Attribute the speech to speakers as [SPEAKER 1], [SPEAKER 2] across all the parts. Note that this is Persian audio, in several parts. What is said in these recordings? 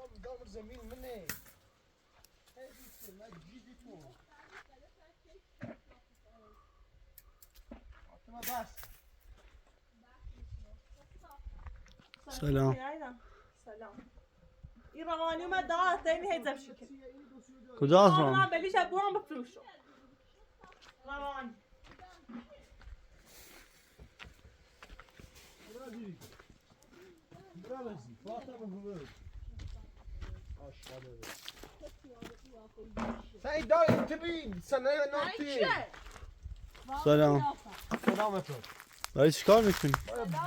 [SPEAKER 1] دام زمین منه من جیدی تو فاطمه بس
[SPEAKER 2] سلام.
[SPEAKER 3] سلام. این روانی اومد داد این هیزم شکل.
[SPEAKER 2] کجاست رام؟
[SPEAKER 3] من بلیش برام بفروشم. روانی.
[SPEAKER 1] برامزی فاطمه بود. آشغاله. سعی داری تبین سنه ناتی.
[SPEAKER 2] سلام.
[SPEAKER 1] سلامتون.
[SPEAKER 2] داری چیکار میکنی؟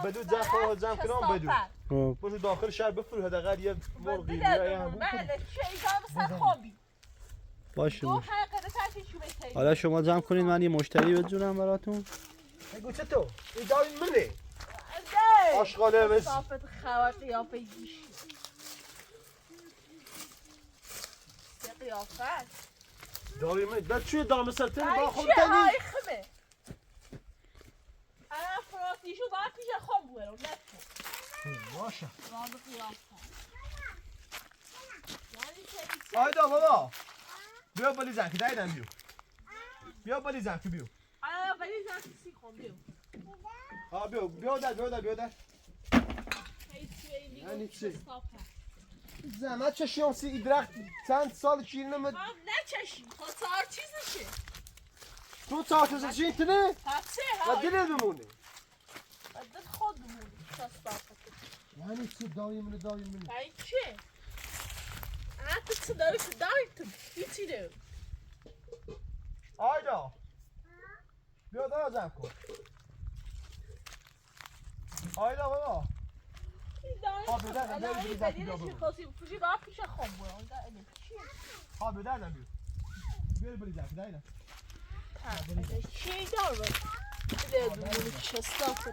[SPEAKER 1] بدو جمع جمع کنم بدو.
[SPEAKER 2] خب.
[SPEAKER 1] برو داخل شهر بفروش حداقل یه مرغی
[SPEAKER 3] بله چه ایجاد سر خوابی.
[SPEAKER 2] باشه.
[SPEAKER 3] دو حلقه تاشو بهتری.
[SPEAKER 2] حالا شما جمع کنید من یه مشتری بجونم براتون.
[SPEAKER 1] بگو چطور؟ این داری منه. آشغاله بس.
[SPEAKER 3] صافت خواه قیافه گیش. قیافت.
[SPEAKER 1] داری منه. در چیه دام سلطنه با خود
[SPEAKER 3] چه
[SPEAKER 1] تنی؟
[SPEAKER 3] های خمه. انا فراتیشو باید پیش خواب برم نکن.
[SPEAKER 1] باشه.
[SPEAKER 3] رام قیافت.
[SPEAKER 1] آیدا بابا. بیا بلی زنکی دایدم بیو. بیا بلی زنکی بیو.
[SPEAKER 3] انا بلی زنکی سی خون بیو.
[SPEAKER 1] بیا در.
[SPEAKER 3] یعنی چی؟
[SPEAKER 1] زحمت چشیام سی این درخت چند سال شیرینه
[SPEAKER 3] هم نچشی تا چهار چیزشه
[SPEAKER 1] تو چهار چیزشه این تنه؟
[SPEAKER 3] پسه
[SPEAKER 1] و دلت بمونه
[SPEAKER 3] و دل خود بمونه
[SPEAKER 1] یعنی چی دایی منه
[SPEAKER 3] این چه؟ حتی چه داری که دایتم هیچی دارم
[SPEAKER 1] آیدا بیا دارا جمع کن آیدا بابا
[SPEAKER 3] فوشی باید پیش خون برم
[SPEAKER 1] ها بدردم بیو بلی زنکی دایدم
[SPEAKER 3] چی دارم؟ بدون چه صافت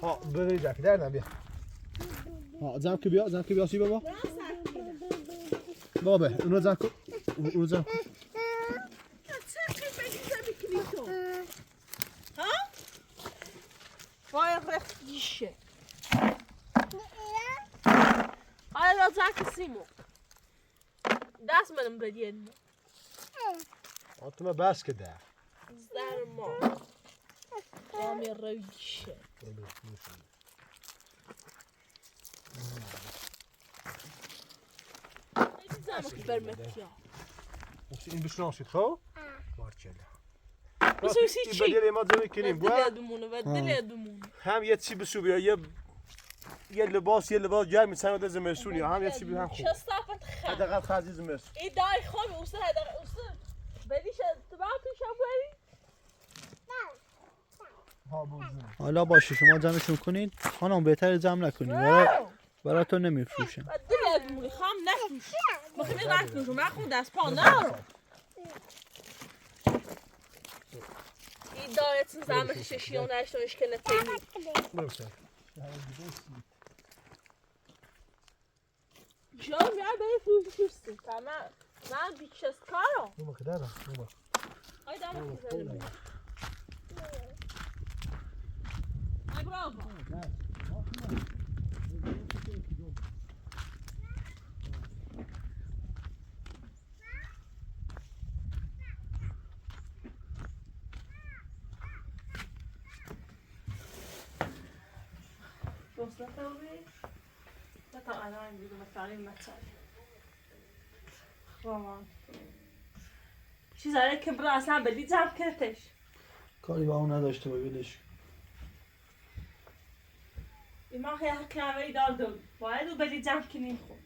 [SPEAKER 1] ها بلی زنکی دایدم بیا ها جمع که بیا سی بابا بابا اونو جمع کن اونو جمع کن
[SPEAKER 3] وای رفتیشه آیا زاک سیمو دست منم بدین
[SPEAKER 1] آتما بس که ده
[SPEAKER 3] زر ما رامی رویشه زمک برمتیا
[SPEAKER 1] این بشناسید خب؟ بارکلا
[SPEAKER 3] بسوسی چی؟
[SPEAKER 1] این بدیل ما زمین کنیم
[SPEAKER 3] بدل دمونه
[SPEAKER 1] هم یه چی بسو بیا یه لباس گرمی سنده زمستونی هم یه چی بیا هم خوب
[SPEAKER 3] چه صافت خم
[SPEAKER 1] حداقل خرجی زمستون
[SPEAKER 3] این دای خوبی اوسه حداقل اوسه بدیش تبع پیش بری
[SPEAKER 1] ها بوزن
[SPEAKER 2] حالا باشه شما جمعشون کنید خانم بهتر جمع نکنید براتون نمیفروشم
[SPEAKER 3] بدل دمونه خام نفروش مخمی نفروش من خود دست پا نرم این دایتون زمه ششیون نشتونش که نتینی جا میاد به فروشی تمام من بیشتر کارم
[SPEAKER 1] نما که دارم نما
[SPEAKER 3] آی دارم میزنم آی براو وصلت اولی تا الان دیگه مثلا خواهم چیزایی که برای اصلا بلی جمع کردش
[SPEAKER 2] کاری با اون نداشته بایدش
[SPEAKER 3] این ما خیلی کلمه‌ای دادم باید او بلی جمع کنیم خب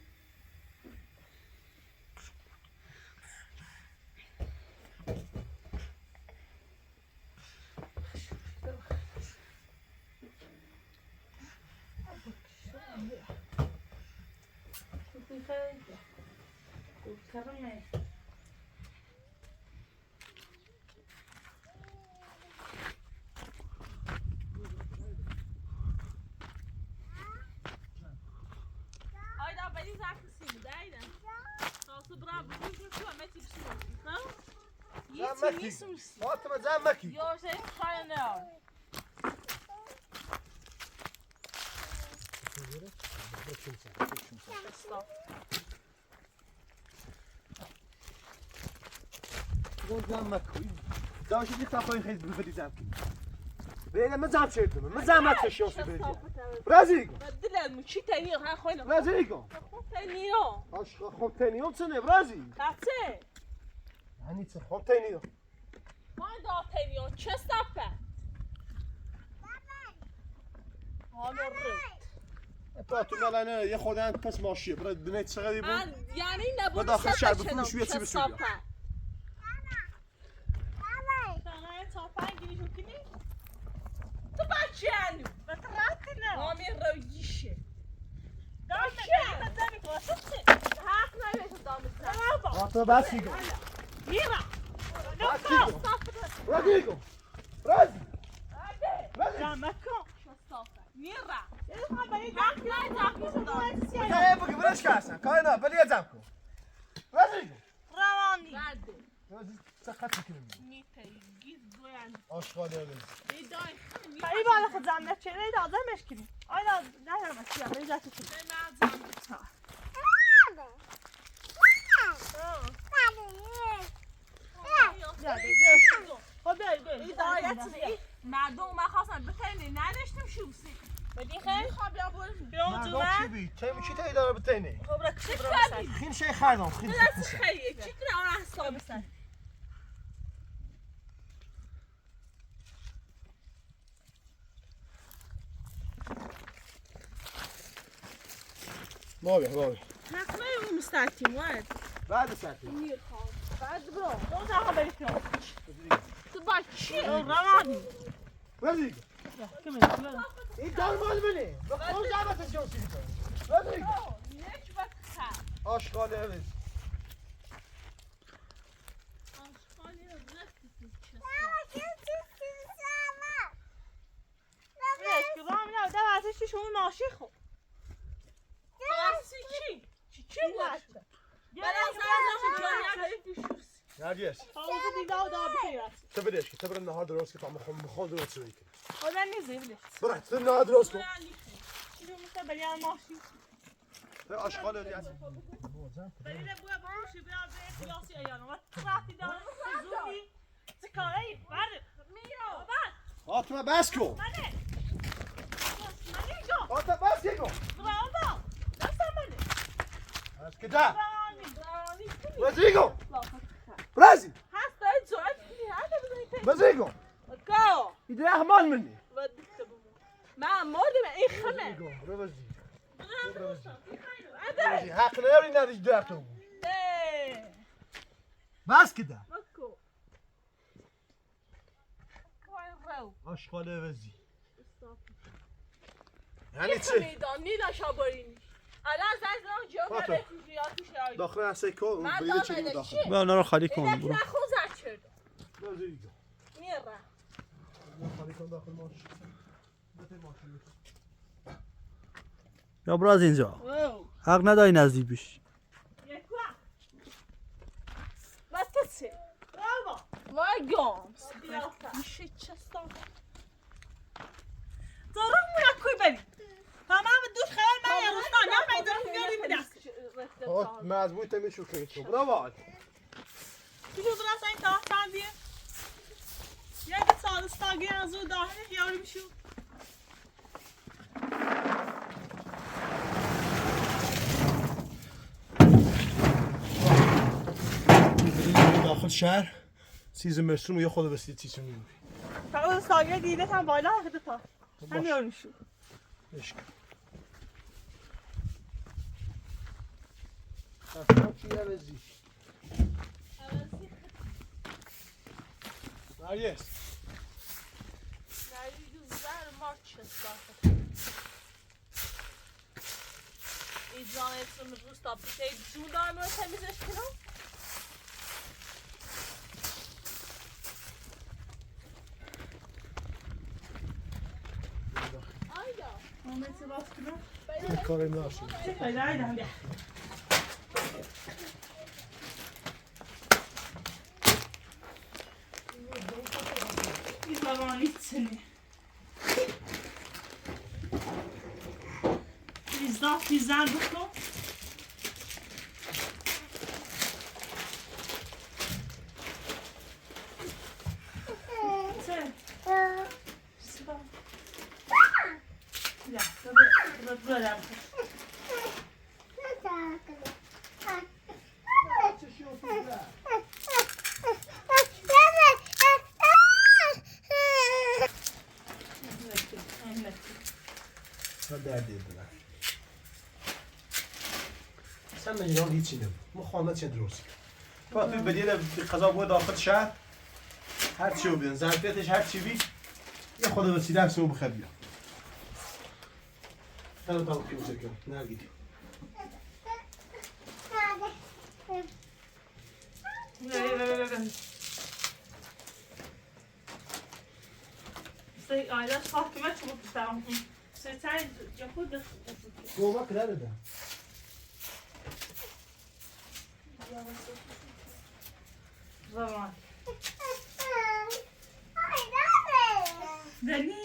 [SPEAKER 1] فاطمه زن مکی
[SPEAKER 3] Yours is fine now.
[SPEAKER 1] داشتی که تفاهم خیلی بفریزم که بیاید من زم شدم من زحمت کشیدم برید برازیل
[SPEAKER 3] دلم چی تایی ها خوینم
[SPEAKER 1] برازیل کن
[SPEAKER 3] تنیا
[SPEAKER 1] آشقا خوب تنیام چه نه برازیل
[SPEAKER 3] کاته
[SPEAKER 1] یعنی چه خوب تنیام
[SPEAKER 3] ما دا تنیا چه صفه حالا
[SPEAKER 1] تو تو ملانه یه خودن پس ماشیه برای دنیت چقدر بود
[SPEAKER 3] یعنی نبود
[SPEAKER 1] داخل شهر بفروش بیاد چی بسویا
[SPEAKER 3] تو بچه هنو
[SPEAKER 4] بطراتي لا
[SPEAKER 3] مامي رویشه
[SPEAKER 4] دامك قدامي وصلت
[SPEAKER 3] حق نمیشه دامت
[SPEAKER 4] برافو
[SPEAKER 1] تو بس کن
[SPEAKER 4] ميرا
[SPEAKER 1] بس کن برازیل کن برازیل
[SPEAKER 4] لا مكو
[SPEAKER 3] میرا
[SPEAKER 4] حق لا
[SPEAKER 3] دامت
[SPEAKER 1] نه بگی برش کاسن کار نه ولی ازم کن برازیل کن
[SPEAKER 4] رواني
[SPEAKER 3] برده
[SPEAKER 1] برازیل چه خطی کنیم
[SPEAKER 3] میتگی دویان
[SPEAKER 1] آشغال یاله
[SPEAKER 3] ایدای خیلی
[SPEAKER 4] خیلی بالا خزانه چه لازم مشکلی آیا نه مشکلی من جات تو
[SPEAKER 3] مردم ما خواستن بتنی نداشتیم شوسی بدی خیلی خواب یا بریم
[SPEAKER 1] مردم چی بی؟ تیمی چی تایی داره بتینی؟
[SPEAKER 4] خبرك
[SPEAKER 1] خیلی شای خردم خیلی
[SPEAKER 3] دست خیلی چی کنه آن حساب بسن
[SPEAKER 1] بابی
[SPEAKER 3] حق نیم مستقیم واد
[SPEAKER 1] بعد ساعتی
[SPEAKER 3] میر خواب بعد برو
[SPEAKER 4] دو تا بري فيهم
[SPEAKER 3] تو بچه
[SPEAKER 4] رواني
[SPEAKER 1] برازیل
[SPEAKER 4] كمل
[SPEAKER 1] این دار مال منه بخون زحمت جوسی میکنه برازیل
[SPEAKER 3] یک وقت خب
[SPEAKER 1] آشغال یاله
[SPEAKER 3] آشخالی رو رفتی تو چه
[SPEAKER 4] ليش كرام لا ده عايز شو ماشي خو
[SPEAKER 3] خاصی چی باشه بلند زن
[SPEAKER 1] نرگس
[SPEAKER 4] حاضر دیگه دا بخيرات
[SPEAKER 1] تو بدش که تو برای نهار درست که تا مخون درست شوی کنی
[SPEAKER 4] هذا نزي بلي
[SPEAKER 1] برای تو نهار درست کن
[SPEAKER 4] شو مستقبل يا ماشي
[SPEAKER 1] تو آشغال یالی از
[SPEAKER 4] بلي لبوا بروشي بلا بخلاصي ايانا ما تراتي دا زوبي تكاري فرق ميرو بعد
[SPEAKER 1] آتما بس کن
[SPEAKER 4] ماني ماني جو
[SPEAKER 1] آتما بس کن
[SPEAKER 4] برافو دست مني
[SPEAKER 1] از که ده
[SPEAKER 4] براني
[SPEAKER 1] برازیل کن برازیل
[SPEAKER 3] هست جواب هذا بدي
[SPEAKER 1] برازیل کن
[SPEAKER 3] go
[SPEAKER 1] ایده احمال منی
[SPEAKER 3] ودك ما مودي ما اي خمه
[SPEAKER 1] برازیل
[SPEAKER 3] هذا
[SPEAKER 1] برازیل حق نداری نداری در تو
[SPEAKER 3] ايه
[SPEAKER 1] بس که ده
[SPEAKER 3] مكو وين رو
[SPEAKER 1] آشغال وزی یعنی
[SPEAKER 3] چه
[SPEAKER 1] چه؟
[SPEAKER 3] میدانی نشابرینی الان زن جا
[SPEAKER 1] فاطمه.
[SPEAKER 3] رفیجیاتی شاید
[SPEAKER 1] داخل هسته کن
[SPEAKER 3] من
[SPEAKER 1] بریده چی بود
[SPEAKER 3] داخل
[SPEAKER 1] داخل
[SPEAKER 3] چی؟
[SPEAKER 2] بیا اونا رو خالی کن
[SPEAKER 3] اینا
[SPEAKER 2] برو
[SPEAKER 3] که خود زد شد
[SPEAKER 1] برازیل کن
[SPEAKER 3] میره
[SPEAKER 1] خالی کن داخل ماش بده ماشین
[SPEAKER 2] یا برو از اینجا حق نداری نزدیک بشی
[SPEAKER 4] یک وقت
[SPEAKER 3] بس کسی
[SPEAKER 4] برافو
[SPEAKER 3] وای گامس
[SPEAKER 4] بیافته.
[SPEAKER 3] میشه چه ساخت
[SPEAKER 4] ضروري منك كوي بني تمام الدوش خيال ما يا رستان يا ما يقدر يقول لي بدك
[SPEAKER 1] آه مزبوط تمیشو که تو برافو
[SPEAKER 4] شو دراسة انت واحد عندي يا قد صار استاقي ازو داهر يا ولي بشو
[SPEAKER 1] داخل شهر سیزن مصر یه خود بسید چیزی میگی
[SPEAKER 4] تعال استاقي ديده هم بالا خدتها هم يا ولي بشو
[SPEAKER 1] عشق اصلا چی عوضی نرگس
[SPEAKER 3] ایجان اسم روستا پیشه جون دارم رو تمیزش کنم آیدا
[SPEAKER 1] کاریم ناشد
[SPEAKER 4] هيدا هيدا هم زباني تسني داد پیزن بکن Ja, dat wil ik.
[SPEAKER 1] نه دردی دارم sen من ایران هیچی نبود ما خانه چه درست تو توی بدیل قضا بود داخل شهر هر چی رو بیان ظرفیتش هر چی بی یه خود وسیله هست و بخیر بیان خیلی تا بخیر بسه کن نرگیدی
[SPEAKER 4] Aylar sakime çubuk istedim. Sen yapı
[SPEAKER 1] گوه که ندادم
[SPEAKER 4] zaman. Dani.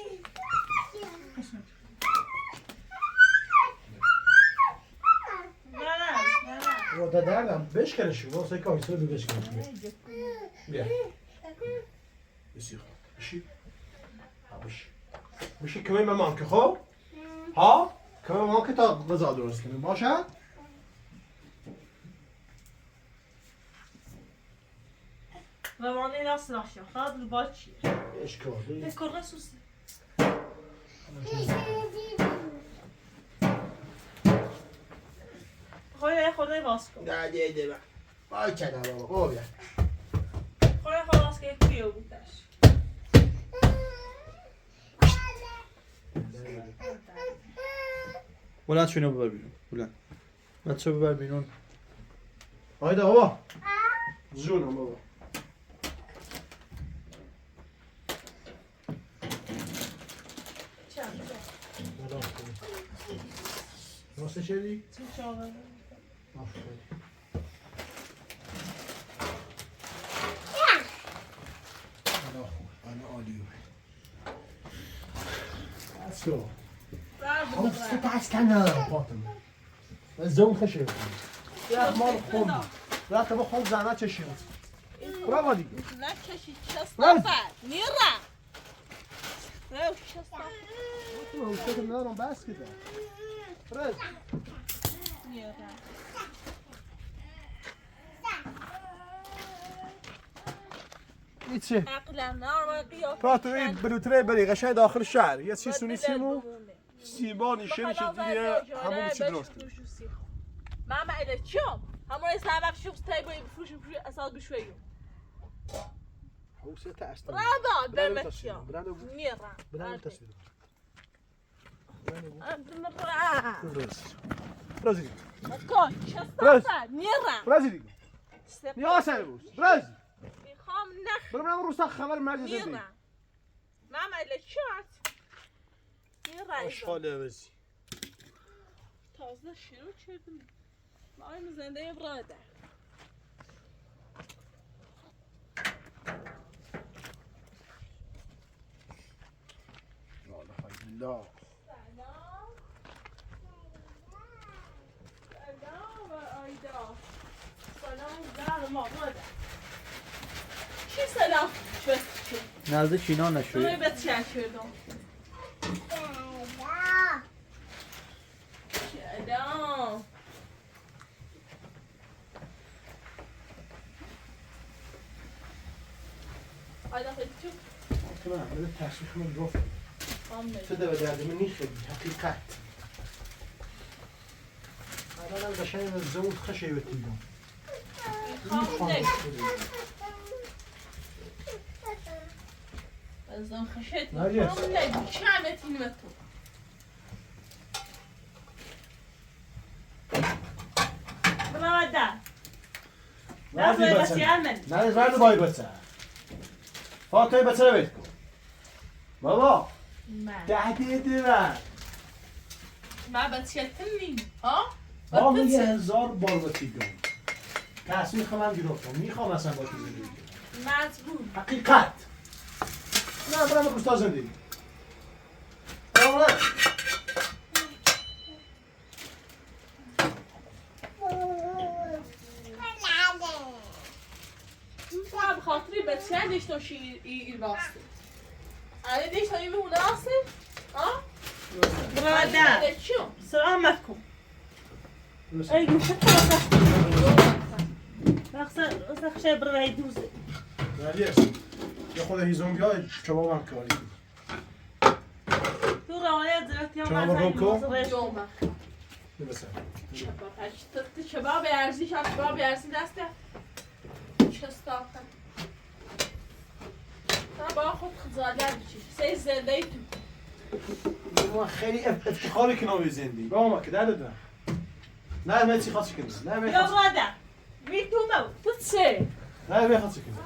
[SPEAKER 1] رو دادم بشکنشو واسه کاری سر رو بشکنشو بیا بسیار بشی بشی بشی کمی مامان که خب ها کمی مامان که تا غذا درست کنیم باشه
[SPEAKER 4] Zamanı nasıl aşağı? Hadi baş.
[SPEAKER 1] اشکال
[SPEAKER 4] Ne korna sus. Khoya khoda vasko.
[SPEAKER 1] نه دیده با وای کنم بابا او بیا
[SPEAKER 4] Khoya khalas ke kiyo butash.
[SPEAKER 2] بلند شو اینو ببر بیرون بلند بچه ببر بیرون
[SPEAKER 1] هایده بابا جونم بابا واسه شدی؟
[SPEAKER 4] Çağla.
[SPEAKER 1] آفرین انا عالیه بس کن خب سه اصلا ندارم فاطمه من زون خشه یه مال خون رفت با خون زحمت چشیم برو دیگه
[SPEAKER 3] نکشی چستافر نیرا رو چستافر
[SPEAKER 1] تو اوشت ندارم بس کده برو
[SPEAKER 3] نیرا
[SPEAKER 1] ایچه
[SPEAKER 3] عقلا نار قیافه
[SPEAKER 1] فاطمه این بلوتره بری قشنگ داخل شهر یه چی سونی سیمو سیبانی شیرش دیگه همون چی درست
[SPEAKER 3] ما معده چوم همون اسلام شخص تایبی بفروش اساس بشویو
[SPEAKER 1] هو سه اصلا
[SPEAKER 3] برافو
[SPEAKER 1] برای
[SPEAKER 3] برمشيو نیرا
[SPEAKER 1] بدن تصویر
[SPEAKER 3] انت مرا
[SPEAKER 1] درست برازیل
[SPEAKER 3] کن چستافر نیرا
[SPEAKER 1] برازیل یا سربوس برازیل
[SPEAKER 3] میخوام نخ
[SPEAKER 1] برام روستا خبر مجلس دی
[SPEAKER 3] نیرا ما معده چات نیرا
[SPEAKER 1] اشغال بزی
[SPEAKER 3] تازه شروع کردم مایم زنده برادر
[SPEAKER 1] لا
[SPEAKER 3] سلام آیدا سلام زن مادر چی سلام شد
[SPEAKER 2] نزدیک اینا
[SPEAKER 3] روی
[SPEAKER 2] نشوی
[SPEAKER 3] به چه کردم سلام آیدا خیلی چوب
[SPEAKER 1] تمام بده تشویق من رفت
[SPEAKER 3] آمد
[SPEAKER 1] تده به درد من نیخه حقیقت الان قشنگ زون خشه بتیدم
[SPEAKER 3] میخوام نک از اون خشت میخوام نک چمتین و تو
[SPEAKER 4] Baba
[SPEAKER 1] نه
[SPEAKER 4] بس یالمن.
[SPEAKER 1] نه زرد بای بچه فاطمه بچه رو بیت کن بابا ده دیده
[SPEAKER 3] ما بچه‌تنی ها
[SPEAKER 1] با من 1000 بار بتیدم تصمیم خواهم گرفتم میخوام اصلا با تو زندگی کنم
[SPEAKER 3] مجبور
[SPEAKER 1] حقیقت نه برم بکشتا زندگی برم
[SPEAKER 3] دیشتوشی این واسه آره دیشتو این مونه واسه آه
[SPEAKER 4] برادر
[SPEAKER 3] چیو
[SPEAKER 4] سلامت کن ای گوشه تا خشه برای دوزه
[SPEAKER 1] نریس یه خود هیزم بیای کباب هم کاری
[SPEAKER 4] تو روایت زرتی هم
[SPEAKER 1] کباب رو کو
[SPEAKER 3] جوما
[SPEAKER 1] نمیسه
[SPEAKER 3] کباب ارزی شب کباب ارزی دسته چستاقه تا با خود خزاده بچی سه زنده ای تو
[SPEAKER 1] ما خیلی افتخاری کنم به زندگی با ما که دادم نه میتی خاصی کنم نه میتی
[SPEAKER 4] یا برادر می تو مو
[SPEAKER 3] تو چه؟
[SPEAKER 1] نه میتی خاصی کنم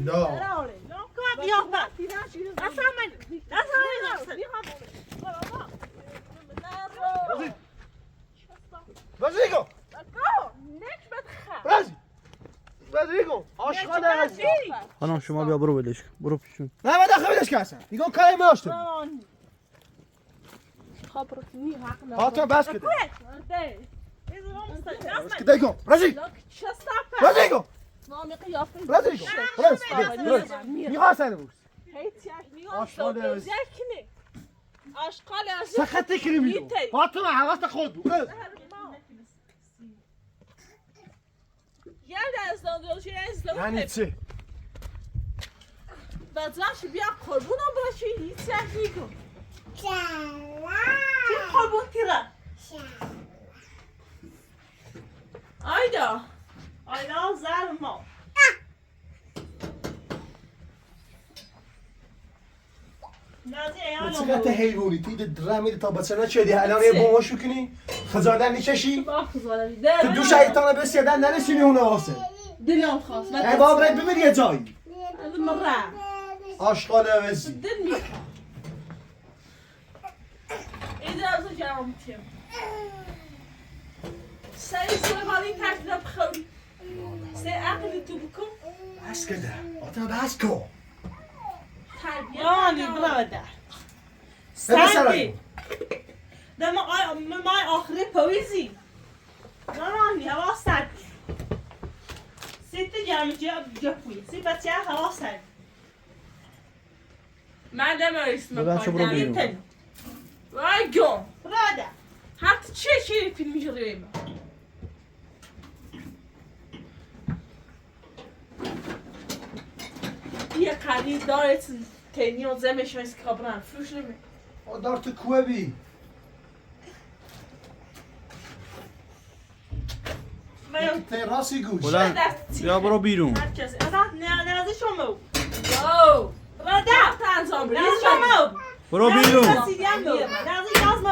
[SPEAKER 1] لا Rodrigo! Rodrigo! آشغال عزیز
[SPEAKER 2] خانم شما بیا برو ولش کن برو پیشون
[SPEAKER 1] نه من داخل ولش کردم دیگه اون کاری داشتم
[SPEAKER 3] خبرك ني هاكنا
[SPEAKER 1] فاطمه بس كده
[SPEAKER 4] بس
[SPEAKER 1] بس كده يقوم رودrigo رودrigo
[SPEAKER 3] نامي قيافة
[SPEAKER 1] رودrigo بس میخوام سر بوس آشغال عزیز
[SPEAKER 3] زكني اشقال عزيز
[SPEAKER 1] سخت کریمی فاطمه حواست خود بود
[SPEAKER 3] يا از دادوش از
[SPEAKER 1] یعنی چه
[SPEAKER 3] بازاش بیا قربونم باشی هیچ چیزی
[SPEAKER 4] چی قربون تیره
[SPEAKER 3] آیدا
[SPEAKER 4] آیلا زرما نازی ایالو
[SPEAKER 1] چقدر حیوانی تی درمی تا بچه چه الان یه بومش میکنی خزادن میکشی
[SPEAKER 3] با خزاله
[SPEAKER 1] تو دو شیطان بسیدن نرسیمی اون واسه
[SPEAKER 3] دلم خواست
[SPEAKER 1] ای باب رای ببین یه جایی
[SPEAKER 3] مرة
[SPEAKER 1] آشغال عوضی
[SPEAKER 3] دل میخوام ایده از جرام تیم سعی سلمانی تکلیف بخوری سعی عقل تو بکن
[SPEAKER 1] بس کده فاطمه بس کن
[SPEAKER 4] رانی برادر
[SPEAKER 1] بده
[SPEAKER 4] سندی
[SPEAKER 1] سرایی
[SPEAKER 4] ده مای آخری پویزی رانی هوا سرد ست جمع جپوی سی بچه هوا سرد
[SPEAKER 3] من دم
[SPEAKER 2] بلند شو برو بیرون.
[SPEAKER 3] وای گم
[SPEAKER 4] برادر
[SPEAKER 3] حتی چه فیلم جریم یه قدی دارت تینی و زمش میز کابران فروش نمی
[SPEAKER 1] دار تو کوه بی تی راسی گوش
[SPEAKER 2] بلند بیا برو بیرون
[SPEAKER 4] هر کسی ازت نازی شما
[SPEAKER 3] یو
[SPEAKER 4] برادر
[SPEAKER 3] تنظام
[SPEAKER 4] نازی شما
[SPEAKER 2] برو بیرون
[SPEAKER 4] نازی یاز مو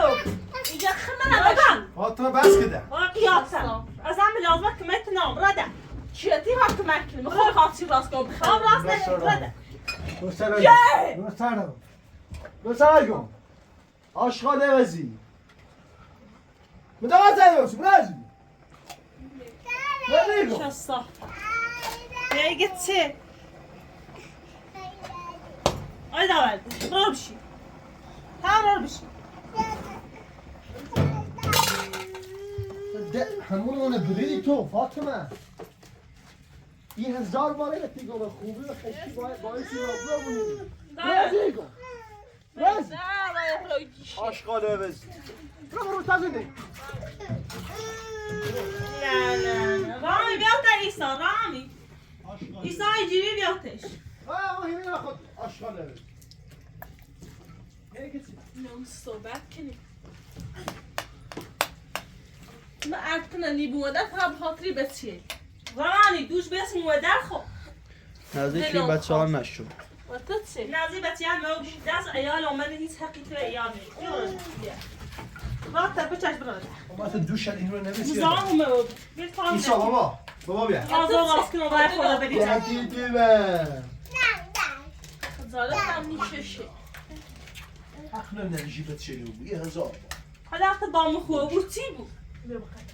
[SPEAKER 3] اینجا خمه نباشی
[SPEAKER 1] فاطمه بس کده
[SPEAKER 4] قیاسا ازم لازمه کمت نام برادر
[SPEAKER 3] چیتی ها کمک کنی میخوای خاطی راست کن
[SPEAKER 4] آب
[SPEAKER 3] بخواه
[SPEAKER 4] راست نشد برادر
[SPEAKER 1] بسرگم آشغال عوضی مدام زنی باشی برازی رودrigo
[SPEAKER 4] شستا دیگه چه آی داول برو بشی برو بشی
[SPEAKER 1] همون اون بریدی تو فاطمه این 1000 باره تیگو به خوبی و خشی باعثی را بمونی رودrigo راز آشغال عوضی برو تازنی
[SPEAKER 4] نه رامی بیاته ایسا رامی ایسا ایجیری بیاتش
[SPEAKER 1] ما همین خود آشغال عوضی یعنی کسی
[SPEAKER 3] نم صحبت کنی من عرض کنم نیبومده تا بخاطری بچیه
[SPEAKER 4] رانی دوش بس مودر خو
[SPEAKER 2] نزدیک این بچه ها نشو
[SPEAKER 3] و تو چه؟
[SPEAKER 4] نازی بچه هم مو دست ایال اومده هیچ حقی تو ایال نیست رات تا بچش برادر
[SPEAKER 1] ما تو دوش این رو نمیسی
[SPEAKER 4] مزام مو بیل فام
[SPEAKER 1] ایسا بابا بیا
[SPEAKER 4] آزا راست کنم برای خدا بدید
[SPEAKER 1] یکی دیوه
[SPEAKER 3] زاده هم نیششه
[SPEAKER 1] حق نمیدی به چه رو 1000
[SPEAKER 4] حالا وقت با مو خوب بود چی بود
[SPEAKER 3] بیا بخیر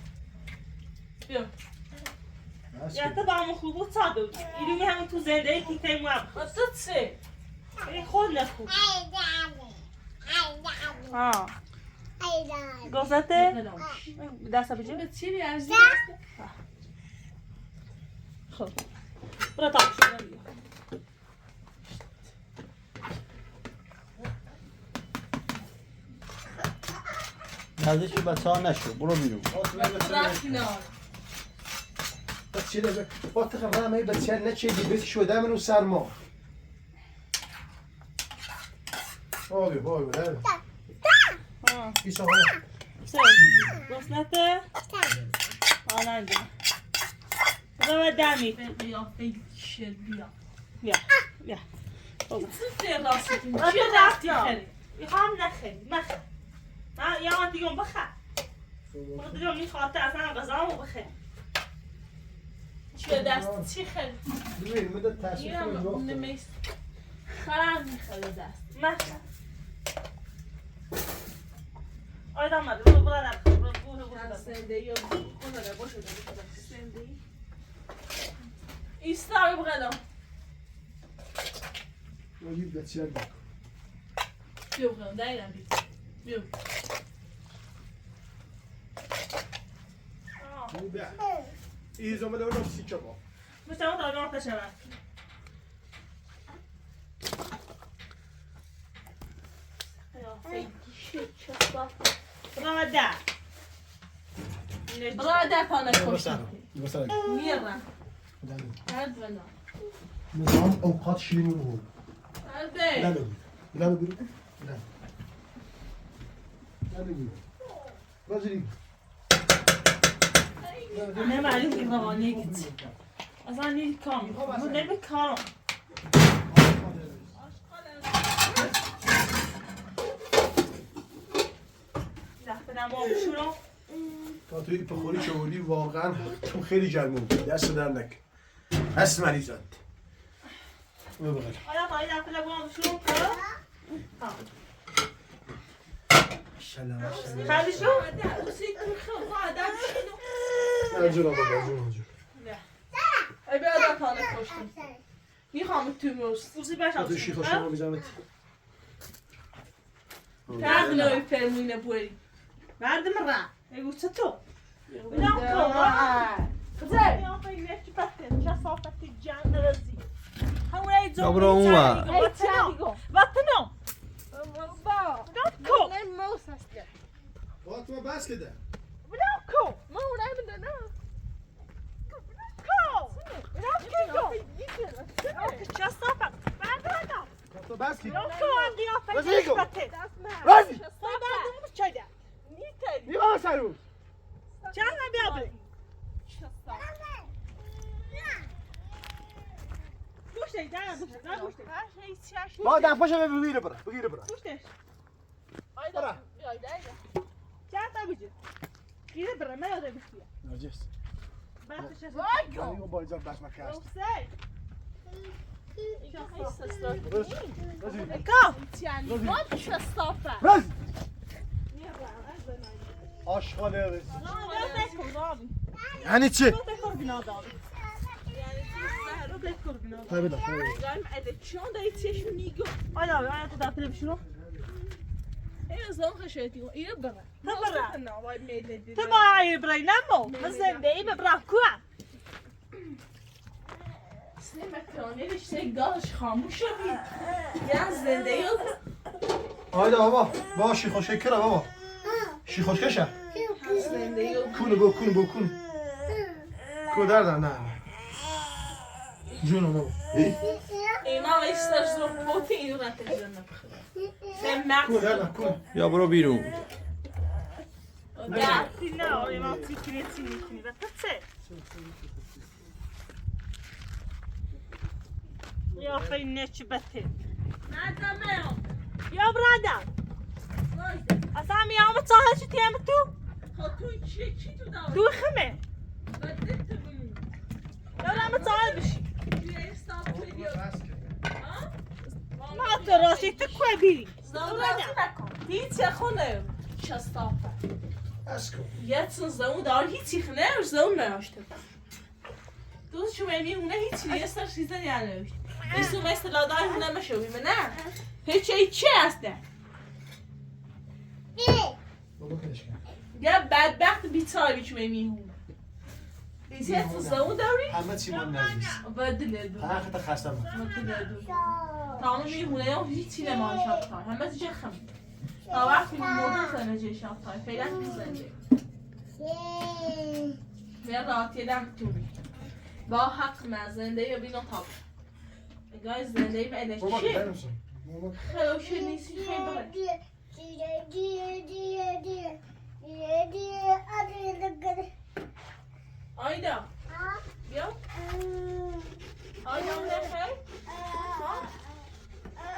[SPEAKER 3] بیا
[SPEAKER 4] یا تا با مو خوب بود ساده بود اینو می همون تو زنده ای که تیمو هم
[SPEAKER 3] و تو چه؟
[SPEAKER 4] این خود نخوب ها گذاته دست بجه
[SPEAKER 3] به چی بیارزی؟ خب
[SPEAKER 4] برو تاپشو بیا.
[SPEAKER 2] نزدیک بچه ها نشو برو بیرون.
[SPEAKER 3] رفت کنار.
[SPEAKER 1] بچه لازم وقت خبرم هی بچه نچه بیت شده منو سرما. آگه نه. ایسا ها.
[SPEAKER 4] بس نته؟ آنانجا. برو دمی.
[SPEAKER 3] قیافه شل بیا.
[SPEAKER 4] بیا.
[SPEAKER 3] چه راستی؟
[SPEAKER 4] چه رفتی خیلی؟ میخوام نخیلی مخیر. من یه آن دیگه بخیر. خود رو میخواهد اصلا غذامو بخیر.
[SPEAKER 3] چه دست چی خیلی؟
[SPEAKER 1] ببین مدت تاسف
[SPEAKER 3] اینم نمیست. خرم میخواد دست.
[SPEAKER 4] مخیر. آیدا آمده برو برو
[SPEAKER 3] زندگی و خونه باشه زندگی. ایستا بگردم.
[SPEAKER 1] ولی بچه ها بکن.
[SPEAKER 3] بیا بگردم دایرم بیا.
[SPEAKER 1] بیا. ایزا مده اون سی چبا.
[SPEAKER 4] مثل اون دارم پشم. برو ده.
[SPEAKER 3] برادر پانه کشتی.
[SPEAKER 1] مثلا.
[SPEAKER 3] میرم. هرد بنا.
[SPEAKER 1] نظام اوقات شیرین رو.
[SPEAKER 3] هرده.
[SPEAKER 1] لا بگو. لا بگو. بازی.
[SPEAKER 4] نه معلوم که روانی گیت. اصلا نیست کام. من نمیکارم. بدم آب شروع.
[SPEAKER 1] تا توی پخوری چوری واقعا تو خیلی جرمون دست در نک. هست مریضات. ببخل.
[SPEAKER 4] آیا پای دفعه لبو آب شروع کرد؟ خیلی شو؟
[SPEAKER 1] نجور آبا نجور.
[SPEAKER 3] ای برادر پانه کشتی. میخوام تو موست.
[SPEAKER 4] اوزی باش آب
[SPEAKER 1] تو شیخ شما میزنم.
[SPEAKER 3] تغلوی فرمونه بوری.
[SPEAKER 4] مردم را. ایگو چطور؟ بلام کن.
[SPEAKER 3] خزر.
[SPEAKER 4] یا پای نفت بطن. چه صافتی جان رزی. همونه
[SPEAKER 2] یا برو اون ور.
[SPEAKER 4] وطنم.
[SPEAKER 3] با.
[SPEAKER 4] کو.
[SPEAKER 3] موس هستی.
[SPEAKER 1] تو بس کده.
[SPEAKER 4] بلام کو.
[SPEAKER 3] ما اونم نه.
[SPEAKER 4] کو. بلام کو. چه صافت. مردم.
[SPEAKER 1] تو بس کده.
[SPEAKER 4] بلام کو اندیا پای
[SPEAKER 1] رزی
[SPEAKER 4] نفت
[SPEAKER 1] کو.
[SPEAKER 4] بطن.
[SPEAKER 1] رزی.
[SPEAKER 4] مردم چه
[SPEAKER 3] نیتری.
[SPEAKER 1] میوه سرو.
[SPEAKER 4] چه بیا بری. گوشتش دارم گوشتش.
[SPEAKER 1] ما دفعه بگیره برا.
[SPEAKER 4] گوشتش.
[SPEAKER 3] آیدا.
[SPEAKER 4] چه تا بجی. گیره برا من یاد بگیر.
[SPEAKER 1] نرجس.
[SPEAKER 4] بحثش از
[SPEAKER 1] یعنی اون باید بس مکاست.
[SPEAKER 4] سه.
[SPEAKER 1] رزی.
[SPEAKER 4] کا.
[SPEAKER 3] چه صافه.
[SPEAKER 1] رزی. آشغاله رزی. یعنی چی؟ های بده.
[SPEAKER 3] چون دایی چشم نیگو.
[SPEAKER 4] آیا تو دفتر بشورو؟
[SPEAKER 3] این زن خشیتی و اینو بره.
[SPEAKER 4] تو با عیر برای نمو. من زنده ای ببرم کوه.
[SPEAKER 3] مکرانه رشته گاهش خاموش شدی. یه زنده ای
[SPEAKER 1] آیدا بابا با شیخوشکه کرا بابا شیخوشکشه
[SPEAKER 3] زنده ای
[SPEAKER 1] کونو کون کودر نه جونو بابا
[SPEAKER 3] اینا ایستش زور پوتی اینو را تجربه نبخوره
[SPEAKER 1] کودر کون
[SPEAKER 2] یا برو بیرون.
[SPEAKER 3] ده
[SPEAKER 4] نه آره ما تیکریتی میکنی و پسه. یا خیلی نچ بته.
[SPEAKER 3] ندامه
[SPEAKER 4] یا برادر. اصلا میام چهار چی تیم تو؟
[SPEAKER 3] توی چی تو داری؟
[SPEAKER 4] تو خمه.
[SPEAKER 3] بدت تو بمون
[SPEAKER 4] یا نم چهار بشی.
[SPEAKER 3] توی استاب ویدیو
[SPEAKER 4] ما تو راستی تو کوه بیری.
[SPEAKER 3] زاویه نکن هیچ خونه شستافه
[SPEAKER 1] اسکو
[SPEAKER 3] یتون زمون دار هیچی خونه زمون نراشته دوست شما میمونه هیچی نیست در چیزی نداشت ایستو مثل لادای هونه مشوی نه هیچی هسته
[SPEAKER 1] بابا کلش کن
[SPEAKER 3] یه بدبخت بیتایی بیچونه میمونه ایسی از فستمون داری؟
[SPEAKER 1] همه چی من نزدیست
[SPEAKER 3] بدله دو
[SPEAKER 1] هر خطا خستم
[SPEAKER 3] بدله دو تمام میمونه هم هیچی نمان شب تای همه چی خم تا وقتی مردن سنه جه شب تای فعلا میزنده بیا راحتی دم تومی با حق من زنده یا بینا تاب نگاه زنده به اینه
[SPEAKER 1] بابا
[SPEAKER 3] چیه؟
[SPEAKER 1] برمسون
[SPEAKER 3] خیلی نیستی خیلی بره آیدا بیا آیدا نخیر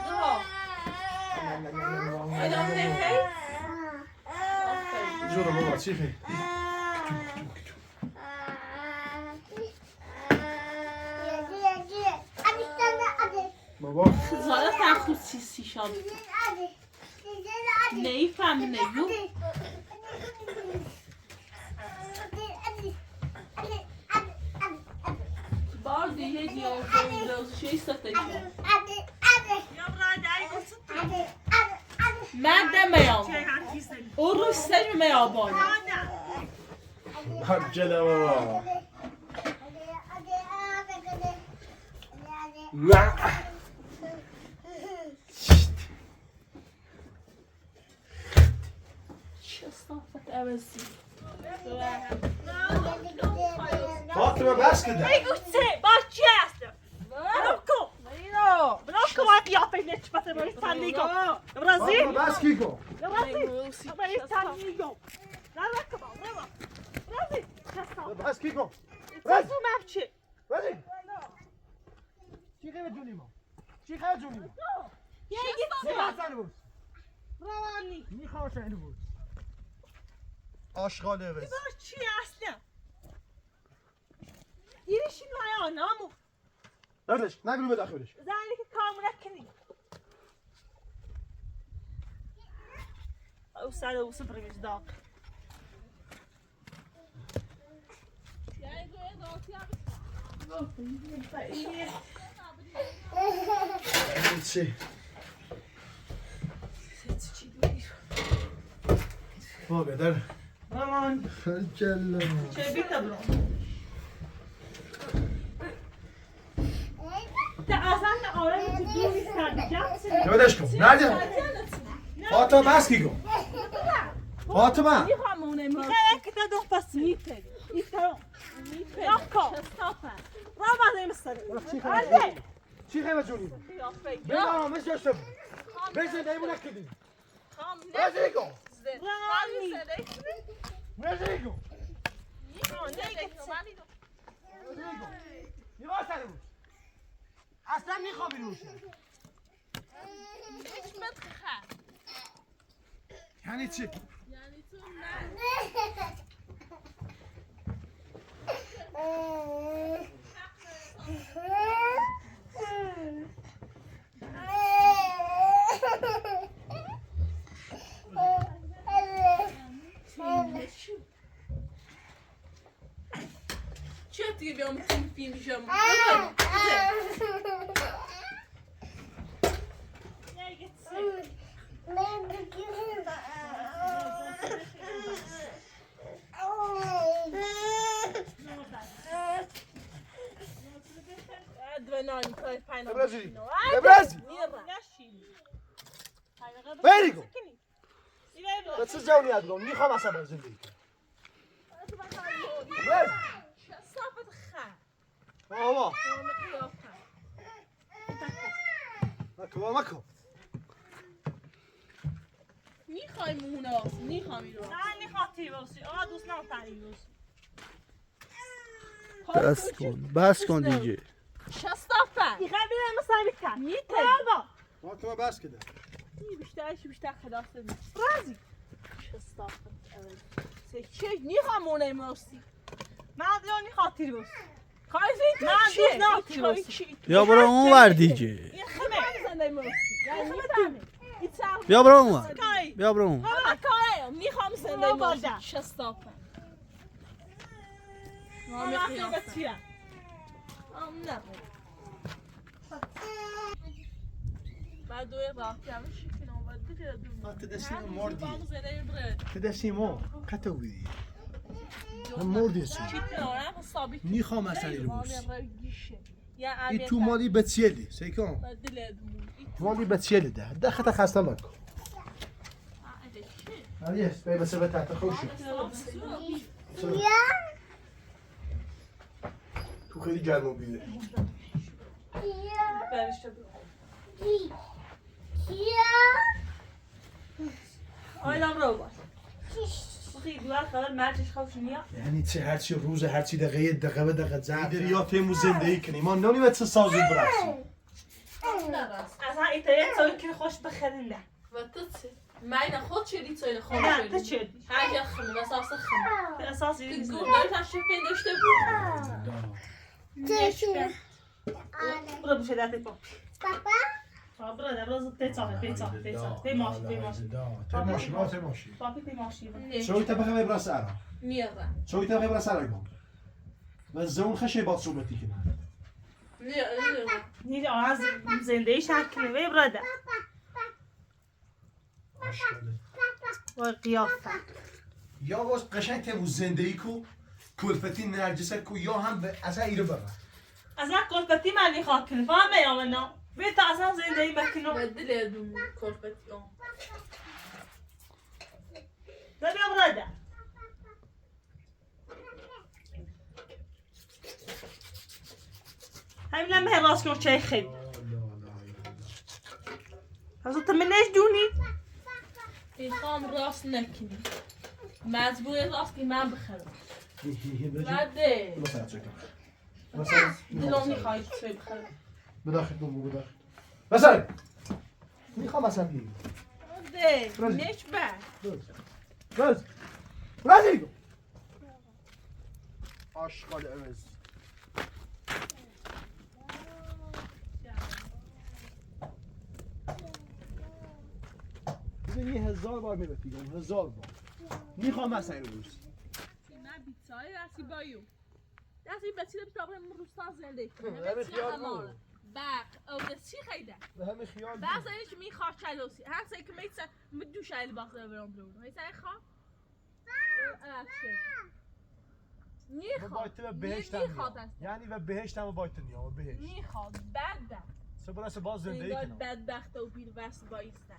[SPEAKER 3] دو آیدا نخیر
[SPEAKER 1] جورا بابا چی خیلی بابا
[SPEAKER 3] زالا تخص سی شاد نیفهم نگو بار دیگه دیوز شیش ساته شد
[SPEAKER 4] یا برای گوشت
[SPEAKER 3] من دمیام
[SPEAKER 4] چه هر چیزی
[SPEAKER 3] او رو سرم می آبانی
[SPEAKER 1] جدا بابا نه
[SPEAKER 3] چه صافت عوضی
[SPEAKER 1] فاطمه بس کده
[SPEAKER 4] ای گوشت باش چی هست برو ما قیافه نچبت برای سندیگو برازی
[SPEAKER 1] فاطمه بس کی کن
[SPEAKER 4] برازی برای سندیگو نه رکبا برازی
[SPEAKER 1] بس کی کن
[SPEAKER 4] بازو مفچی
[SPEAKER 1] ولی چی خیلی جونی ما چی خیلی جونی ما میخواستن بود
[SPEAKER 4] روانی
[SPEAKER 1] میخواستن بود آشغاله بس
[SPEAKER 4] باش چی هست یریشین لای آنامو
[SPEAKER 1] ردش نگرو به داخلش
[SPEAKER 4] زنی که کامل کنی او ساده او سپر میزداق
[SPEAKER 1] چی با بدر
[SPEAKER 4] روان
[SPEAKER 1] جلو
[SPEAKER 4] چه بیتا برو تعازن آره میتونی سرجم
[SPEAKER 1] بدش کن نده فاطمه بس کی کن فاطمه
[SPEAKER 3] میخوامونه ما
[SPEAKER 4] خیلی که تا دو پس میپری ایتارو یاکا روان نمیستاری آره
[SPEAKER 1] چی خیلی جونی ما
[SPEAKER 4] قیافه
[SPEAKER 1] بلا همه ششته بود بزن دیمون نکدیم بزن کن
[SPEAKER 4] روانی
[SPEAKER 1] بزن کن میخواستن بود اصلا میخوابی روش یعنی چی؟
[SPEAKER 3] چه دیگه بیام فیلم شم
[SPEAKER 1] ابرازی ابرازی بری کن به چه جونی یاد کن میخوام اصلا با زندگی ابرازی
[SPEAKER 3] صافت خم
[SPEAKER 1] بابا مکو مکو
[SPEAKER 3] میخوای موناس میخوام این رو
[SPEAKER 4] نه نخواهی باسی آه دوست نمتنی باسی
[SPEAKER 2] بس کن دیگه
[SPEAKER 3] شستافن
[SPEAKER 4] دیگه بیرم مثلا بیکن
[SPEAKER 3] میتن
[SPEAKER 4] بابا
[SPEAKER 1] فاطمه بس کده
[SPEAKER 3] بیشتر خلاصه
[SPEAKER 4] رازی
[SPEAKER 3] شستافن چه میخوامونه ماسی
[SPEAKER 4] من دیگه نخواهی باسی
[SPEAKER 3] کایزی تو
[SPEAKER 4] من
[SPEAKER 3] چیه؟
[SPEAKER 4] دوست نمتنی باسی
[SPEAKER 2] بیا برو اون ور دیگه
[SPEAKER 4] این خمه
[SPEAKER 3] زنده ماسی یعنی میفهمی
[SPEAKER 2] بیا برو اون ور
[SPEAKER 4] سکای
[SPEAKER 2] بیا برو اون
[SPEAKER 3] بابا کاره میخوام زنده ماسی شستافن
[SPEAKER 4] من رفتی به چیه
[SPEAKER 3] نه بعد دوی راحتی همه شکنم و دیگه
[SPEAKER 1] تدسیم مردی
[SPEAKER 3] زنده بره
[SPEAKER 1] تدسیمو قطع بودی من مردیسی
[SPEAKER 3] Çitmiyorum, sabit.
[SPEAKER 1] میخوام اصلا رو بوس
[SPEAKER 3] Ya
[SPEAKER 1] این تو مالی بتسیلی سیکون مالی بتسیلی ده دخت خسته مکن آریس بای بس به تحت خوش تو خیلی گرم و بیره
[SPEAKER 4] Aynen robot. Bakayım duvar kadar merceş kalsın ya.
[SPEAKER 1] یعنی چه هرچی روز هرچی دقیقه به دقیقه زد دریا تیمو زندگی کنیم ما نونی چه سازی براسیم
[SPEAKER 4] Aslında İtalyan soyun hoş bakırın da.
[SPEAKER 3] Mijn god, jullie twee gewoon.
[SPEAKER 4] Ja, dat is het.
[SPEAKER 3] Hij zegt gewoon, dat is als een gewoon.
[SPEAKER 4] Dat is als
[SPEAKER 3] Ik
[SPEAKER 4] jullie
[SPEAKER 3] doe nooit als je vindt dat je
[SPEAKER 4] Bu da bu şeyler tepki. Burada biraz temaşı.
[SPEAKER 1] تماشی ما تماشی
[SPEAKER 4] Papi temaşı.
[SPEAKER 1] شوی تبخه ببرا سرا
[SPEAKER 3] Nere?
[SPEAKER 1] شوی تبخه ببرا سرا گم و زون خشه باد صحبتی کنه
[SPEAKER 3] Nere?
[SPEAKER 4] Neydi az zendeyi şarkını ve burada. Vay kıyafet.
[SPEAKER 1] یا باز قشنگ تمو زندگی کو کلفتی نرجسه کو یا هم به اصلا ایرو ببر
[SPEAKER 4] Azar kolpati mali hakını falan mı yamana? Ve ta azar zendeyi makino.
[SPEAKER 3] بدل يا دوم كوربتيون.
[SPEAKER 4] Da bir burada. Hem لما هي راسك وشي خيل. Hazır تمنيش دوني.
[SPEAKER 3] میخوام راست نکنی مجبور راست که من بخرم بده
[SPEAKER 1] مثلا چه مثلا
[SPEAKER 3] دلم میخوای چه بخرم
[SPEAKER 1] بداخل بو بداخل مثلا میخوام مثلا بگیر
[SPEAKER 3] بده نش بر
[SPEAKER 1] راز رازی آشغال عوض ببین 1000 بار میگم 1000 بار میخوام مثلا روز
[SPEAKER 3] من بیتای رسی بایو رسی بچی بتابر روستا زنده
[SPEAKER 1] همه خیال بود
[SPEAKER 3] باق او دسی خیده
[SPEAKER 1] به همه خیال
[SPEAKER 3] بعض اینش میخواد چلوسی هر سه که میتونه مدوش ایل باخته برام برون هی سعی خوا
[SPEAKER 1] باید تو بهشت یعنی و بهشت هم باید نیا و بهشت
[SPEAKER 3] میخواد بد
[SPEAKER 1] سبراس باز زندگی
[SPEAKER 3] انگار
[SPEAKER 1] کنم
[SPEAKER 3] بدبخت و بیر وست بایستن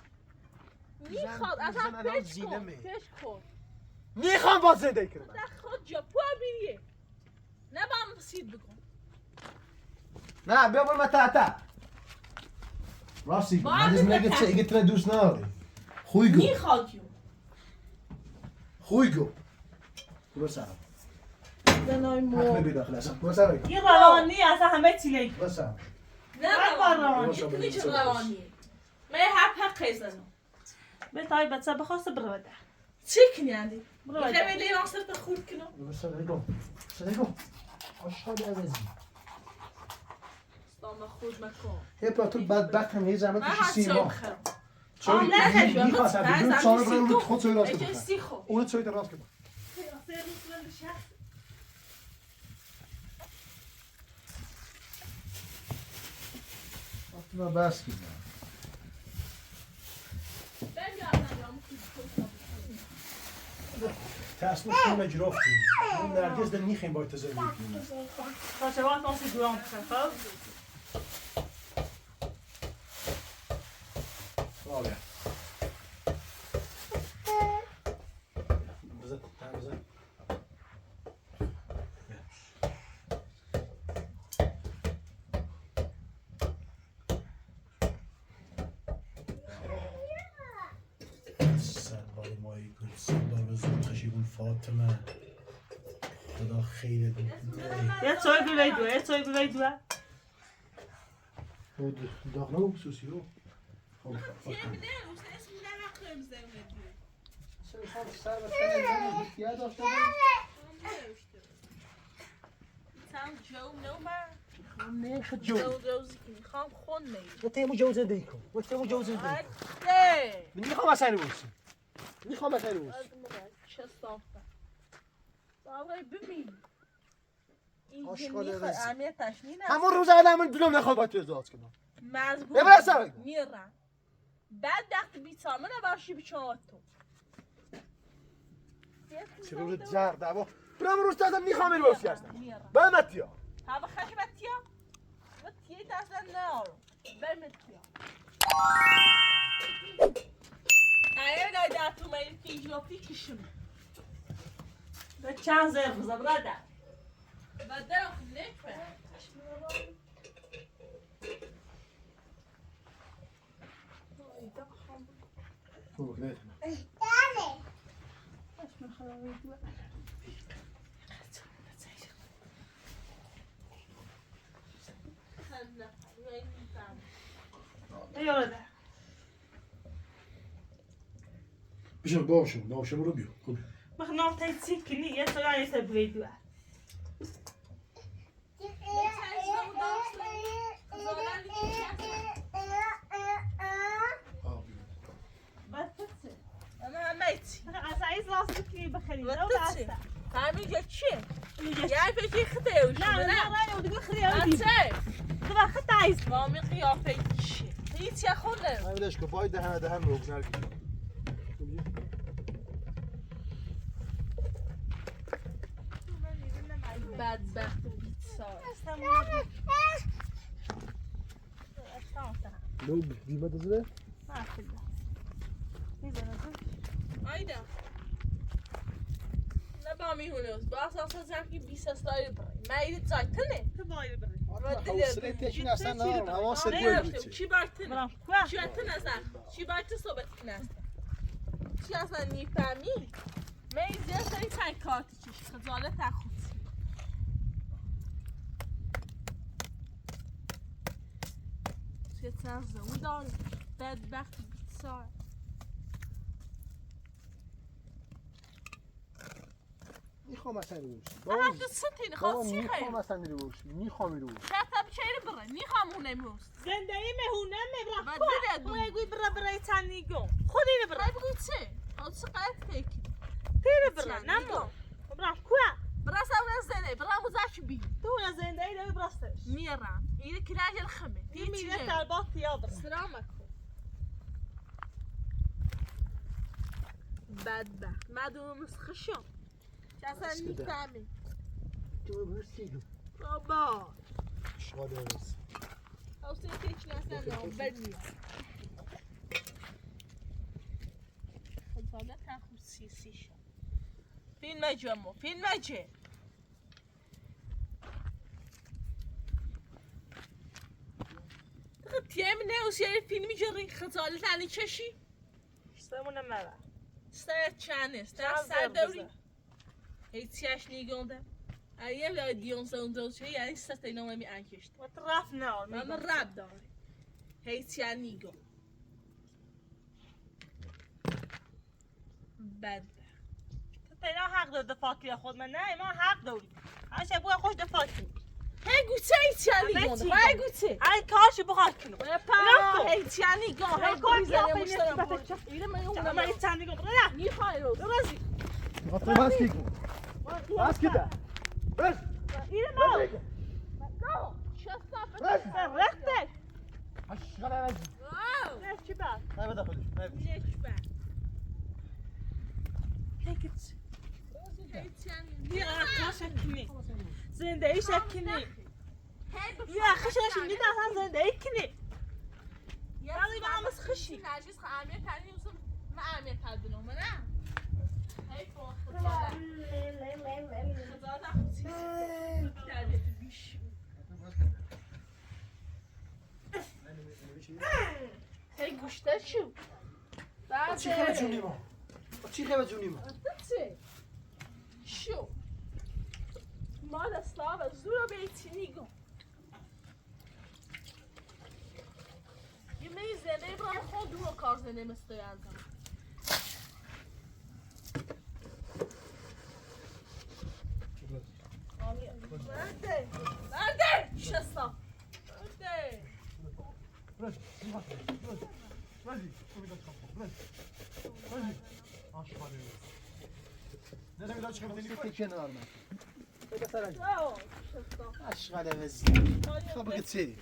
[SPEAKER 3] میخواد اصلا پش کن
[SPEAKER 1] میخوام باز زندگی کنم
[SPEAKER 3] خود جا پا بیریه نه با هم سید بکن
[SPEAKER 1] نه بیا برو من تحت راستی هنوز میگه چه اگه تو دوست نداری خوی گو
[SPEAKER 3] میخواد یو
[SPEAKER 1] خوی گو برو سرم
[SPEAKER 3] دنای
[SPEAKER 1] حتما
[SPEAKER 3] مو
[SPEAKER 1] بی داخل اصلا برو سرم
[SPEAKER 4] یه روانی اصلا همه چیلی.
[SPEAKER 1] برو سرم
[SPEAKER 3] نه روانی یکی چه روانیه من حق زنم
[SPEAKER 4] به تای بچه بخواست برو بده.
[SPEAKER 3] چی کنی اندی؟
[SPEAKER 4] برو
[SPEAKER 3] میخوای
[SPEAKER 4] بده.
[SPEAKER 3] لیوان سرت خورد کنم
[SPEAKER 1] برو سرم آشغال عوضی
[SPEAKER 3] استام خود مکن
[SPEAKER 1] یه پاتو بدبخت هم یه زمان
[SPEAKER 3] من
[SPEAKER 1] توش
[SPEAKER 3] هرچی
[SPEAKER 1] سیما
[SPEAKER 3] بخرم
[SPEAKER 1] چون
[SPEAKER 3] نه
[SPEAKER 1] میخواستم بدون چانه برم رو خود سوی راست
[SPEAKER 3] اگه
[SPEAKER 1] کنم
[SPEAKER 3] سی خو
[SPEAKER 1] اون سوی راست کنم ما بس کنم تصمیم کنم جرافتیم اون نرگز در نیخیم باید تزر میکنیم
[SPEAKER 4] تا چه وقت آنسی دوام بخیر
[SPEAKER 1] آبیا بزن بزن سرباری مایی گل سربار بزن خشیبون فاطمه خدا خیرت
[SPEAKER 4] یه توی بیوی دو یه توی بیوی دو
[SPEAKER 1] داخله و خصوصی رو
[SPEAKER 3] میخوام خون میگم
[SPEAKER 1] وقتی جوزه دیکن وقتی جوزه دیکن
[SPEAKER 3] نه
[SPEAKER 1] میخوام اصلا بوسم میخوام اصلا بوسم
[SPEAKER 3] چه صافه آقای ببین
[SPEAKER 1] آشغال
[SPEAKER 3] این
[SPEAKER 1] رزی.
[SPEAKER 3] اهمیتش نینه
[SPEAKER 1] همون روز اول من دلم نخواد باید تو ازدواج کنم
[SPEAKER 3] مزبور
[SPEAKER 1] ببر سر
[SPEAKER 3] میرم بعد وقتی بیتامن برشی بچه تو
[SPEAKER 1] چه روز جر دوا برام روز دادم میخوام روسی هستم
[SPEAKER 3] میارم
[SPEAKER 1] بمتیا
[SPEAKER 3] هوا خشمتیا و تیه دستن نارم برمتیا اگر در تو میل فیجوفی کشم
[SPEAKER 4] به چند زر بزن برادر
[SPEAKER 3] و در نکبه
[SPEAKER 4] یاده
[SPEAKER 1] بشم باوشم رو بیو خوب
[SPEAKER 4] mag nog steeds zieken niet, je zou je het breed doen. Wat is het?
[SPEAKER 3] اما میتی
[SPEAKER 4] Als hij is lastig kun je beginnen.
[SPEAKER 3] wat is het فهمیدی چیه یعنی فکر خدایوش
[SPEAKER 4] نه
[SPEAKER 3] نه
[SPEAKER 4] نه نه دیگه خیلی
[SPEAKER 3] چه
[SPEAKER 4] تو وقت تایز
[SPEAKER 3] وامی قیافه چیه هیچ یا خونه
[SPEAKER 1] همینش که باید دهن رو بگذار
[SPEAKER 3] بدبخت بیتسار
[SPEAKER 1] لو بیمه دزده
[SPEAKER 3] آیدا نه با میهونه با اساس زنکی 20 استایل میری زایتنه
[SPEAKER 1] حوصله تشین اصلا ندارم حواست
[SPEAKER 3] نه چی بارتنه
[SPEAKER 4] برام
[SPEAKER 3] چی بارتنه اصلا چی بارت صحبت کنه چی اصلا نیفهمی میزی اصلا این چند کارتی چیش خجالت تخوصی چه تنزه اون داره بدبخت بیتسار
[SPEAKER 1] میخوام اصلا رو
[SPEAKER 3] اما تو سنتین خواست چی خیلی
[SPEAKER 1] اصلا رو میخوام رو
[SPEAKER 3] شاید چهره بره میخوام اونه موست
[SPEAKER 4] زندگی مهونه میبرم
[SPEAKER 3] بدل
[SPEAKER 4] تو میگوی برای تنیگم خودی
[SPEAKER 3] برای
[SPEAKER 4] برای
[SPEAKER 3] بگوی چه؟ حال چه قید فکر
[SPEAKER 4] تیره برای نمو برام کوه
[SPEAKER 3] براس اون زنه برام وزاش بی
[SPEAKER 4] تو از زندگی داری براستش
[SPEAKER 3] میرم اینه کلاج الخمه
[SPEAKER 4] این میره تربات یا برام
[SPEAKER 3] سلامت بدبخت مدوم مسخشم که اصلا نیفهمی
[SPEAKER 1] تو برسیدم
[SPEAKER 3] بابا
[SPEAKER 1] شاده بس
[SPEAKER 3] حوصله تیچ نستن نام برمیاد خزانه تخو سی شد فیلم جمو فیلم جه تیم نوز یه فیلمی جری خزانه تنی چشی
[SPEAKER 4] سمونه مرا
[SPEAKER 3] سر چنه سر سر دوری هیچیش نیگونده اگه لایدیون زون دوشه یعنی سته نامه می انکشت
[SPEAKER 4] و طرف نه
[SPEAKER 3] من رب داره هیچی نیگو بد
[SPEAKER 4] تینا حق داره دفاع کنی خود من نه ما حق داری هرچه بوی خوش دفاع کنی
[SPEAKER 3] هی گوچه هیچی نیگونده هی گوچه
[SPEAKER 4] هی کارش بخواه کنم
[SPEAKER 3] پا هیچی نیگو هی
[SPEAKER 4] کار
[SPEAKER 3] گوچه
[SPEAKER 4] کیا
[SPEAKER 3] نموشترم
[SPEAKER 4] پیمیت
[SPEAKER 3] بود اینه من
[SPEAKER 4] اما
[SPEAKER 3] اونم
[SPEAKER 4] این تنیگم نه
[SPEAKER 3] نیخوای روز
[SPEAKER 4] درازی
[SPEAKER 1] خاطر بس کیکو بس کده بس
[SPEAKER 4] اینه ما
[SPEAKER 3] نو شستا
[SPEAKER 1] بس
[SPEAKER 4] رختش
[SPEAKER 1] اشغال عوضی
[SPEAKER 3] واو
[SPEAKER 4] نه چی بر
[SPEAKER 1] نه بده خودش نه بده
[SPEAKER 3] نشبه
[SPEAKER 4] کیکت
[SPEAKER 3] هیچی
[SPEAKER 4] بیا کاش کنی زندگی شکنی
[SPEAKER 3] هی
[SPEAKER 4] یا خشنش میده اصلا زندگی کنی ولی با هم از خشی
[SPEAKER 3] نجیز خواهمیه تردیم اصلا من اهمیت تردیم نه هی فون خزانه خزانه خوزی کرده تو بیش هی گوشته شو
[SPEAKER 1] چی خیلی جونی ما چی خیلی جونی ما
[SPEAKER 3] چه؟ شو مال استاوا زورا بیتی نیگو یه میزنه برای خود دو کار زنه مستویانزم برده برده شستا برده
[SPEAKER 1] برد بردی اشغال نه نمیدونم چی کنم تکنه کنار من بده سرک اشغال عوضی خب بگید چی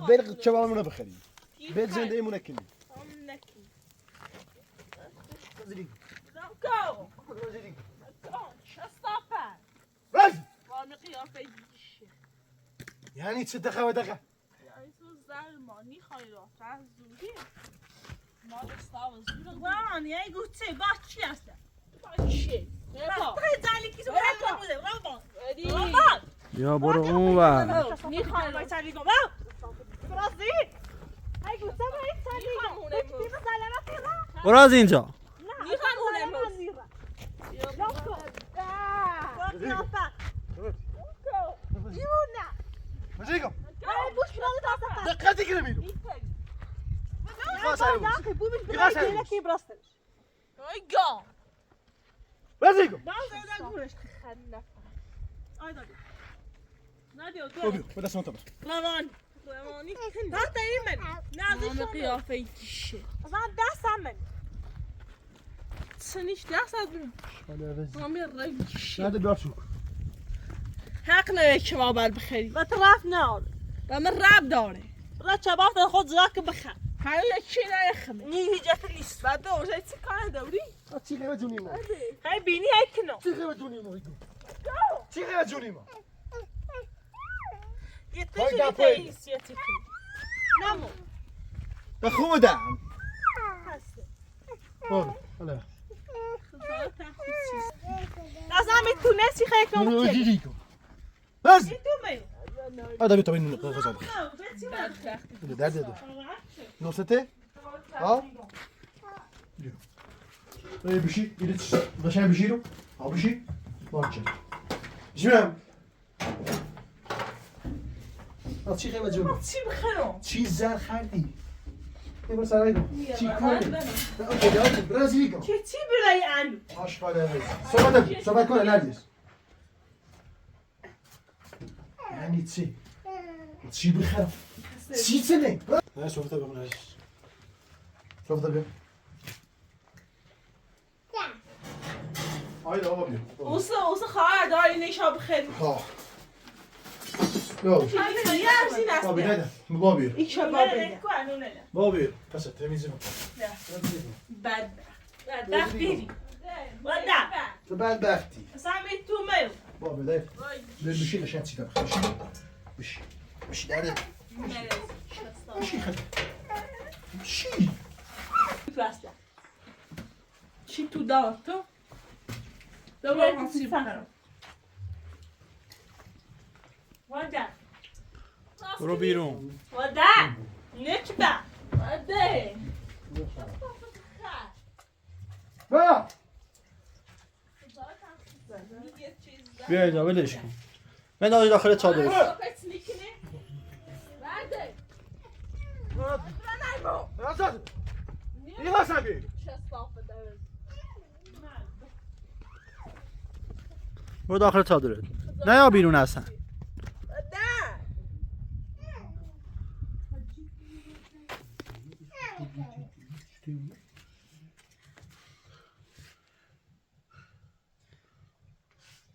[SPEAKER 1] برق چوامونو بخریم بيت زندگی مونه کنی
[SPEAKER 3] Don't go! Go! Just stop it! نام قیافه دیشه.
[SPEAKER 1] یعنی چه دقیقه و دقیقه؟
[SPEAKER 3] یعنی تو زرمانی خواهی راه تا زودی. ما دستاو زودم.
[SPEAKER 4] وان یه گوشه باش چی هست؟
[SPEAKER 3] باشه.
[SPEAKER 4] تا زالی کی تو برام بوده برام.
[SPEAKER 3] ادی.
[SPEAKER 2] یا برو اون ور.
[SPEAKER 3] میخوای
[SPEAKER 4] باش چالی گم. برازی. ای گوشه باید چالی گم. کی سلامتی را؟
[SPEAKER 2] برو از اینجا.
[SPEAKER 3] میخوام اونم
[SPEAKER 1] مزيكا
[SPEAKER 4] ای بوش کنید تا
[SPEAKER 1] دقتك لمينو
[SPEAKER 3] ایگا
[SPEAKER 1] مزيكا اوبيو بدا اسمه طبعا
[SPEAKER 4] روان تا من نازی
[SPEAKER 3] نام قیافه دیشه.
[SPEAKER 4] اصلا دستم من
[SPEAKER 3] سنیش دست از بیم. نام رنگیشه.
[SPEAKER 1] هذا بيرشوك
[SPEAKER 3] حق نداره که بابر بخری.
[SPEAKER 4] و طرف نه
[SPEAKER 3] و من رب داره.
[SPEAKER 4] را چباخت خود زاک بخر
[SPEAKER 3] هر یکی نخمه.
[SPEAKER 4] نی هیچ نیست
[SPEAKER 3] بعد دوزه چی کار داری؟
[SPEAKER 1] چی خیلی جونی ما
[SPEAKER 4] های بینی های کنو
[SPEAKER 1] چی خیلی جونی ما چی خیلی جونی ما
[SPEAKER 4] یه
[SPEAKER 1] های
[SPEAKER 4] تیشی
[SPEAKER 1] دپوی.
[SPEAKER 4] تیس یه تیکی نمو
[SPEAKER 1] بخوم دعم برو هلا
[SPEAKER 4] لازم تونستی خیلی کنم چی
[SPEAKER 1] جيجيكو بس
[SPEAKER 4] تو می
[SPEAKER 1] هذا بيطلع من غزال
[SPEAKER 4] نه بچی من
[SPEAKER 1] ده نوسته ها ايه بشي يدش باش بشيلو ها بشي مارتش جمام چی خیلی جون
[SPEAKER 3] چی بخرم؟
[SPEAKER 1] چی زر خردی یه بار سرایدو چی کنی اوکی اوکی برازیلیکو
[SPEAKER 4] چی برای انو
[SPEAKER 1] آشغاله صحبت کنه نرگس یعنی چی بخرم چی چنه نه صحبت بگم نه صحبت بگم haydi baba diyor.
[SPEAKER 3] اوسه خواهر داری نیشا بخری.
[SPEAKER 1] Ha. Yok.
[SPEAKER 3] یه ارزی نست.
[SPEAKER 1] Babi neden? Bu babi.
[SPEAKER 3] ایک شب
[SPEAKER 4] نه نه کو انو نه
[SPEAKER 1] Babi. Pasa temizim.
[SPEAKER 3] بد
[SPEAKER 4] ده بیری و ده
[SPEAKER 1] تو بدبختی.
[SPEAKER 4] سامی تو میو
[SPEAKER 1] Babi dayı. بشی نشان چی داره. بشی درده. بشی خد. بشی.
[SPEAKER 3] راسته. چی تو دار تو؟ دوباره هستی بخرم.
[SPEAKER 4] و ده
[SPEAKER 2] برو بیرون.
[SPEAKER 4] و ده نکبه
[SPEAKER 3] بده.
[SPEAKER 1] بیا.
[SPEAKER 2] بیا اینجا ولش کن. من داخل چادر.
[SPEAKER 1] Nasıl? İyi Hasan Bey.
[SPEAKER 2] برو داخل چادرت. نه یا بیرون هستن.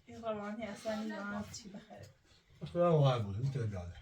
[SPEAKER 3] این قربانی اصلا نیوان چی بخره.
[SPEAKER 1] Başka var mı? Inte öyle.